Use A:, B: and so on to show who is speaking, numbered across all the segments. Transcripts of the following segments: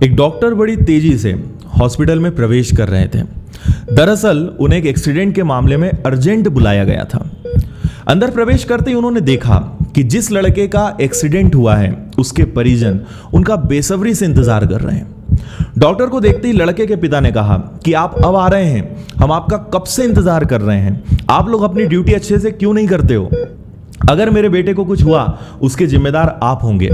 A: एक डॉक्टर बड़ी तेजी से हॉस्पिटल में प्रवेश कर रहे थे। दरअसल उन्हें एक एक्सीडेंट के मामले में अर्जेंट बुलाया गया था। अंदर प्रवेश करते ही उन्होंने देखा कि जिस लड़के का एक्सीडेंट हुआ है उसके परिजन उनका बेसब्री से इंतजार कर रहे हैं। डॉक्टर को देखते ही लड़के के पिता ने कहा कि आप अब आ रहे हैं, हम आपका कब से इंतजार कर रहे हैं, आप लोग अपनी ड्यूटी अच्छे से क्यों नहीं करते हो? अगर मेरे बेटे को कुछ हुआ उसके जिम्मेदार आप होंगे।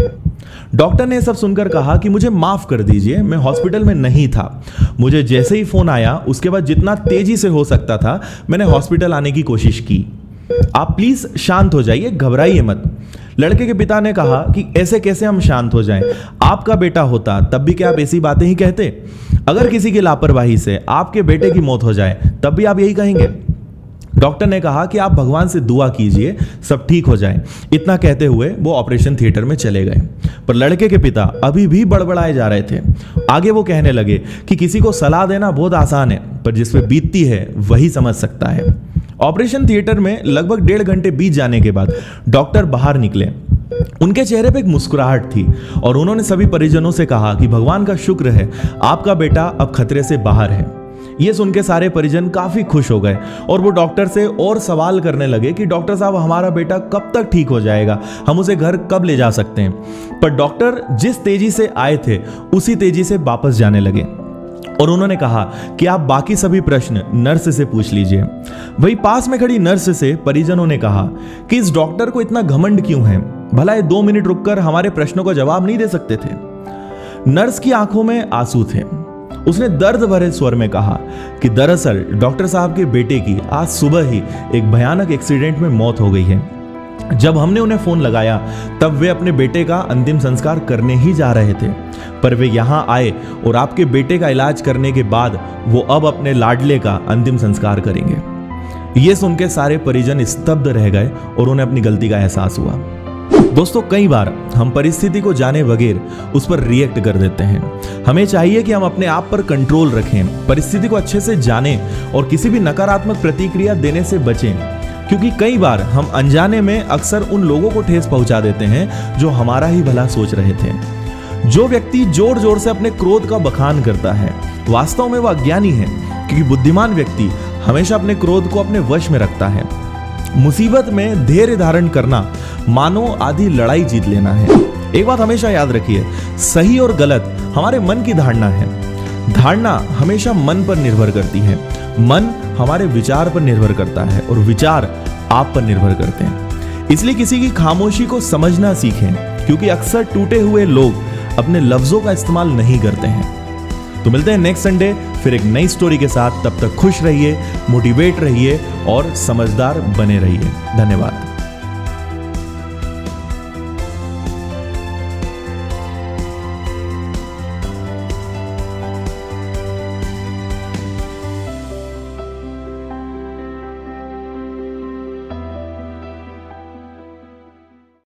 A: डॉक्टर ने सब सुनकर कहा कि मुझे माफ कर दीजिए, मैं हॉस्पिटल में नहीं था। मुझे जैसे ही फोन आया उसके बाद जितना तेजी से हो सकता था मैंने हॉस्पिटल आने की कोशिश की। आप प्लीज शांत हो जाइए, घबराइए मत। लड़के के पिता ने कहा कि ऐसे कैसे हम शांत हो जाएं? आपका बेटा होता तब भी क्या आप ऐसी बातें ही कहते? अगर किसी की लापरवाही से आपके बेटे की मौत हो जाए तब भी आप यही कहेंगे? डॉक्टर ने कहा कि आप भगवान से दुआ कीजिए सब ठीक हो जाए। इतना कहते हुए वो ऑपरेशन थिएटर में चले गए, पर लड़के के पिता अभी भी बड़बड़ाए जा रहे थे। आगे वो कहने लगे कि किसी को सलाह देना बहुत आसान है, पर जिस पे बीतती है वही समझ सकता है। ऑपरेशन थिएटर में लगभग 1.5 घंटे बीत जाने के बाद डॉक्टर बाहर निकले। उनके चेहरे पे एक मुस्कुराहट थी और उन्होंने सभी परिजनों से कहा कि भगवान का शुक्र है आपका बेटा अब खतरे से बाहर है। ये सुन के सारे परिजन काफी खुश हो गए और वो डॉक्टर से और सवाल करने लगे कि डॉक्टर साहब हमारा बेटा कब तक ठीक हो जाएगा, हम उसे घर कब ले जा सकते हैं? पर डॉक्टर जिस तेजी से आए थे उसी तेजी से वापस जाने लगे और उन्होंने कहा कि आप बाकी सभी प्रश्न नर्स से पूछ लीजिए। वही पास में खड़ी नर्स से परिजनों ने कहा कि इस डॉक्टर को इतना घमंड क्यों है, भला ये 2 मिनट रुककर हमारे प्रश्नों का जवाब नहीं दे सकते थे? नर्स की आंखों में आंसू थे। उसने दर्द भरे स्वर में कहा कि दरअसल डॉक्टर साहब के बेटे की आज सुबह ही एक भयानक एक्सीडेंट में मौत हो गई है। जब हमने उन्हें फोन लगाया तब वे अपने बेटे का अंतिम संस्कार करने ही जा रहे थे, पर वे यहां आए और आपके बेटे का इलाज करने के बाद वो अब अपने लाडले का अंतिम संस्कार करेंगे। ये सुनकर सारे परिजन स्तब्ध रह गए और उन्हें अपनी गलती का एहसास हुआ। दोस्तों, कई बार हम परिस्थिति को जाने बगैर उस पर रिएक्ट कर देते हैं। हमें चाहिए कि हम अपने आप पर कंट्रोल रखें, परिस्थिति को अच्छे से जानें और किसी भी नकारात्मक प्रतिक्रिया देने से बचें, क्योंकि कई बार हम अनजाने में अक्सर उन लोगों को ठेस पहुंचा देते हैं जो हमारा ही भला सोच रहे थे। जो व्यक्ति जोर जोर से अपने क्रोध का बखान करता है वास्तव में वह अज्ञानी है, क्योंकि बुद्धिमान व्यक्ति हमेशा अपने क्रोध को अपने वश में रखता है। मुसीबत में धैर्य धारण करना मानो आधी लड़ाई जीत लेना है। एक बात हमेशा याद रखिए, सही और गलत हमारे मन की धारणा है। धारणा हमेशा मन पर निर्भर करती है, मन हमारे विचार पर निर्भर करता है और विचार आप पर निर्भर करते हैं। इसलिए किसी की खामोशी को समझना सीखें, क्योंकि अक्सर टूटे हुए लोग अपने लफ्जों का इस्तेमाल नहीं करते हैं। तो मिलते हैं नेक्स्ट संडे फिर एक नई स्टोरी के साथ। तब तक खुश रहिए, मोटिवेट रहिए और समझदार बने रहिए। धन्यवाद।